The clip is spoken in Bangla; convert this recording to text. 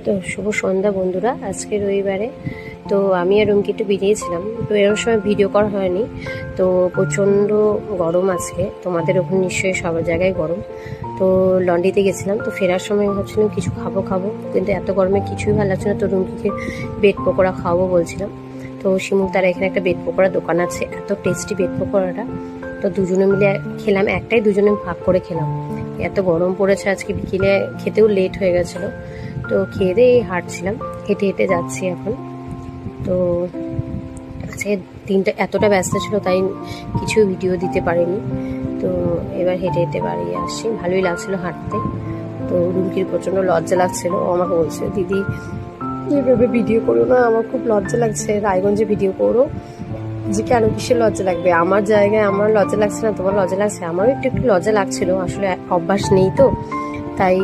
তো শুভ সন্ধ্যা বন্ধুরা, আজকে রবিবারে। তো আমি আর রুমকি একটু বেরিয়েছিলাম, তো এরকম সময় ভিডিও করা হয়নি। তো প্রচণ্ড গরম আজকে, তোমাদের ওখানে নিশ্চয়ই সব জায়গায় গরম। তো লন্ড্রিতে গেছিলাম, তো ফেরার সময় ভাবছিলাম কিছু খাবো, কিন্তু এত গরমে কিছুই ভালো লাগছে না। তো রুমকিকে বেড পকোড়া খাওয়াবো বলছিলাম। তো শিমুল তারা এখানে একটা বেড পকোড়া দোকান আছে, এত টেস্টি বেড পকোড়াটা। তো দুজনে মিলে খেলাম, একটাই দুজনে ভাগ করে খেলাম। এত গরম পড়েছে আজকে, বিকেলে খেতেও লেট হয়ে গেছিলো। তো খেয়ে দিয়ে হাঁটছিলাম, হেঁটে হেঁটে যাচ্ছি এখন। তো আজকে দিনটা এতটা ব্যস্ত ছিল, তাই কিছু ভিডিও দিতে পারিনি। তো এবার হেঁটে হেঁটে বাড়ি আসছি, ভালোই লাগছিলো হাঁটতে। তো রুমকির প্রচণ্ড লজ্জা লাগছিলো, ও আমাকে বলছে, দিদি এইভাবে ভিডিও করো না, আমার খুব লজ্জা লাগছে, রায়গঞ্জে ভিডিও করো। যে কেন, কিসের লজ্জা লাগবে, আমার জায়গায় আমার লজ্জা লাগছে না, তোমার লজ্জা লাগছে? আমারও একটু একটু লজ্জা লাগছিল, আসলে অভ্যাস নেই তো, তাই